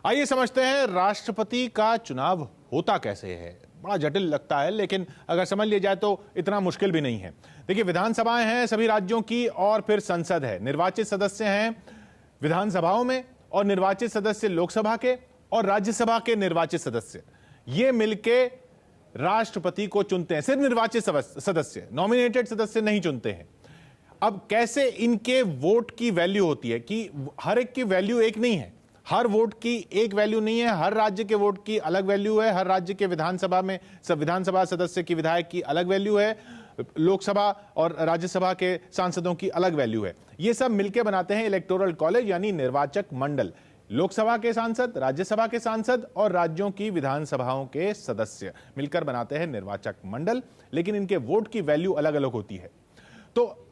आइए समझते हैं राष्ट्रपति का चुनाव होता कैसे है। बड़ा जटिल लगता है, लेकिन अगर समझ लिया जाए तो इतना मुश्किल भी नहीं है। देखिए, विधानसभाएं हैं सभी राज्यों की और फिर संसद है। निर्वाचित सदस्य हैं विधानसभाओं में और निर्वाचित सदस्य लोकसभा के और राज्यसभा के निर्वाचित सदस्य, ये मिलके राष्ट्रपति को चुनते हैं। सिर्फ निर्वाचित सदस्य, नॉमिनेटेड सदस्य नहीं चुनते हैं। अब कैसे इनके वोट की वैल्यू होती है कि हर एक की वैल्यू एक नहीं है, हर वोट की एक वैल्यू नहीं है, हर राज्य के वोट की अलग वैल्यू है, हर राज्य के विधानसभा में विधानसभा सदस्य की, विधायक की अलग वैल्यू है, लोकसभा और राज्यसभा के सांसदों की अलग वैल्यू है। ये सब मिलकर बनाते हैं इलेक्टोरल कॉलेज यानी निर्वाचक मंडल। लोकसभा के सांसद, राज्यसभा के सांसद और राज्यों की विधानसभाओं के सदस्य मिलकर बनाते हैं निर्वाचक मंडल, लेकिन इनके वोट की वैल्यू अलग अलग होती है। तो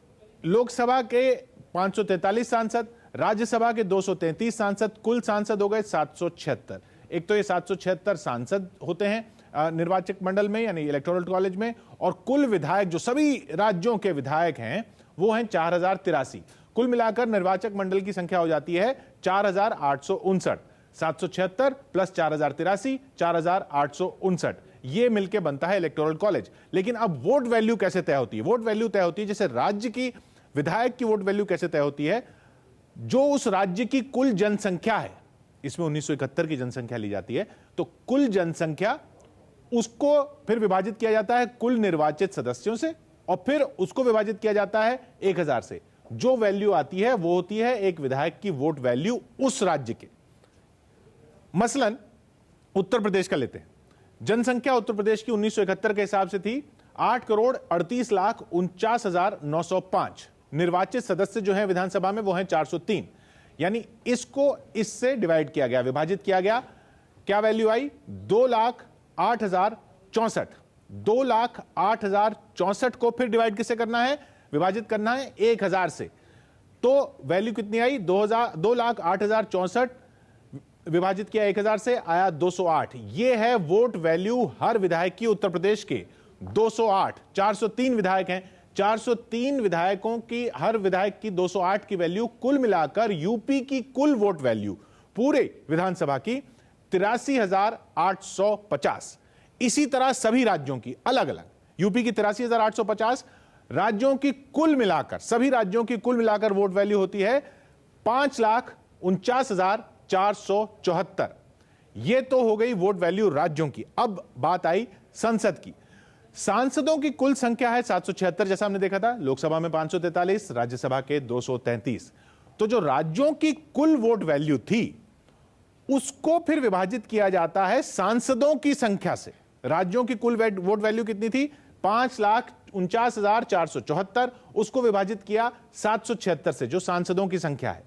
लोकसभा के 543 सांसद, राज्यसभा के 233 सांसद, कुल सांसद हो गए 776। एक तो ये 776 सांसद होते हैं निर्वाचक मंडल में यानी इलेक्टोरल कॉलेज में, और कुल विधायक जो सभी राज्यों के विधायक हैं वो हैं 4083। कुल मिलाकर निर्वाचक मंडल की संख्या हो जाती है 4859। 776 प्लस 4083, 4859, ये मिलकर बनता है इलेक्टोरल कॉलेज। लेकिन अब वोट वैल्यू कैसे तय होती है? वोट वैल्यू तय होती है जैसे राज्य की विधायक की वोट वैल्यू कैसे तय होती है, जो उस राज्य की कुल जनसंख्या है, इसमें 1971 की जनसंख्या ली जाती है, तो कुल जनसंख्या उसको फिर विभाजित किया जाता है कुल निर्वाचित सदस्यों से और फिर उसको विभाजित किया जाता है 1000 से। जो वैल्यू आती है वो होती है एक विधायक की वोट वैल्यू उस राज्य के। मसलन उत्तर प्रदेश का लेते हैं। जनसंख्या उत्तर प्रदेश की 1971 के हिसाब से थी 8,38,49,905। निर्वाचित सदस्य जो हैं विधानसभा में वो हैं 403, यानी इसको इससे डिवाइड किया गया, विभाजित किया गया। क्या वैल्यू आई? 2,08,064। 2,08,064 को फिर डिवाइड किससे करना है? विभाजित करना है 1000 से। तो वैल्यू कितनी आई? 2,08,064 विभाजित किया 1000 से, आया 208। ये है वोट वैल्यू हर विधायक की उत्तर प्रदेश के, 208। 403 विधायक हैं, 403 विधायकों की, हर विधायक की 208 की वैल्यू। कुल मिलाकर यूपी की कुल वोट वैल्यू पूरे विधानसभा की 83,850। इसी तरह सभी राज्यों की अलग अलग, यूपी की 83,850, राज्यों की कुल मिलाकर, सभी राज्यों की कुल मिलाकर वोट वैल्यू होती है 5,49,474। यह तो हो गई वोट वैल्यू राज्यों की। अब बात आई संसद की। सांसदों की कुल संख्या है 776, जैसा हमने देखा था। लोकसभा में 543, राज्यसभा के 233। तो जो राज्यों की कुल वोट वैल्यू थी उसको फिर विभाजित किया जाता है सांसदों की संख्या से। राज्यों की कुल वोट वैल्यू कितनी थी? 5,49,474। उसको विभाजित किया 776 से, जो सांसदों की संख्या है।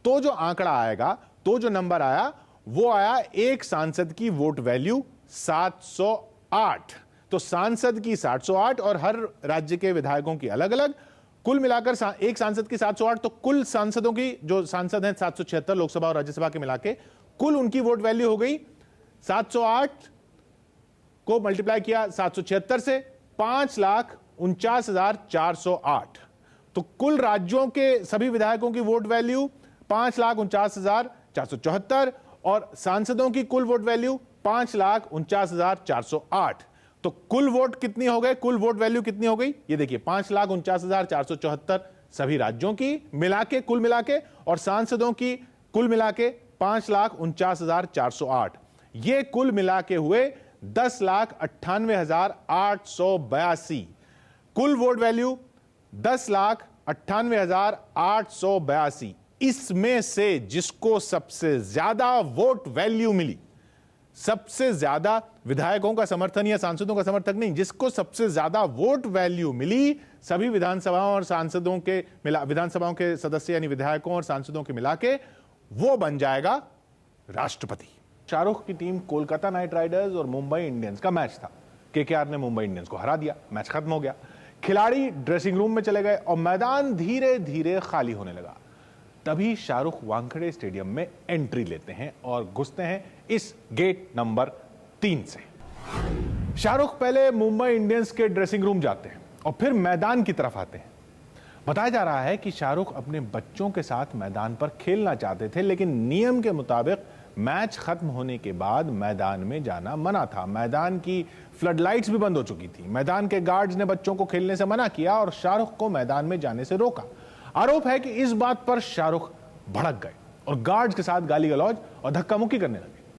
तो जो आंकड़ा आएगा, तो जो नंबर आया, वो आया एक सांसद की वोट वैल्यू 708। तो सांसद की 708 और हर राज्य के विधायकों की अलग अलग, कुल मिलाकर एक सांसद की 708। तो कुल सांसदों की, जो सांसद हैं 776 लोकसभा और राज्यसभा के मिलाके, कुल उनकी वोट वैल्यू हो गई 708 को मल्टीप्लाई किया 776 से, 5,49,408। तो कुल राज्यों के सभी विधायकों की वोट वैल्यू 5,49,474 और सांसदों की कुल वोट वैल्यू 5,49,408। तो कुल वोट कितनी हो गए? कुल वोट वैल्यू कितनी हो गई? ये देखिए, 5,49,474 सभी राज्यों की मिलाके, कुल मिलाके, और सांसदों की कुल मिलाके 5,49,408। ये कुल मिलाके हुए 10,98,882। कुल वोट वैल्यू 10,98,882। इसमें से जिसको सबसे ज्यादा वोट वैल्यू मिली, सबसे ज्यादा विधायकों का समर्थन या सांसदों का समर्थन नहीं, जिसको सबसे ज्यादा वोट वैल्यू मिली सभी विधानसभाओं और सांसदों के विधानसभाओं के सदस्य यानी विधायकों और सांसदों के मिलाके, वो बन जाएगा राष्ट्रपति। शाहरुख की टीम कोलकाता नाइट राइडर्स और मुंबई इंडियंस का मैच था। केकेआर ने मुंबई इंडियंस को हरा दिया, मैच खत्म हो गया। खिलाड़ी ड्रेसिंग रूम में चले गए और मैदान धीरे धीरे खाली होने लगा। तभी शाहरुख वानखेड़े स्टेडियम में एंट्री लेते हैं और घुसते हैं इस गेट नंबर 3 से। शाहरुख पहले मुंबई इंडियंस के ड्रेसिंग रूम जाते हैं और फिर मैदान की तरफ आते हैं। बताया जा रहा है कि शाहरुख अपने बच्चों के साथ मैदान पर खेलना चाहते थे, लेकिन नियम के मुताबिक मैच खत्म होने के बाद मैदान में जाना मना था। मैदान की फ्लड लाइट्स भी बंद हो चुकी थी। मैदान के गार्ड्स ने बच्चों को खेलने से मना किया और शाहरुख को मैदान में जाने से रोका। आरोप है कि इस बात पर शाहरुख भड़क गए और गार्ड्स के साथ गाली गलौज और धक्का मुक्की करने लगे।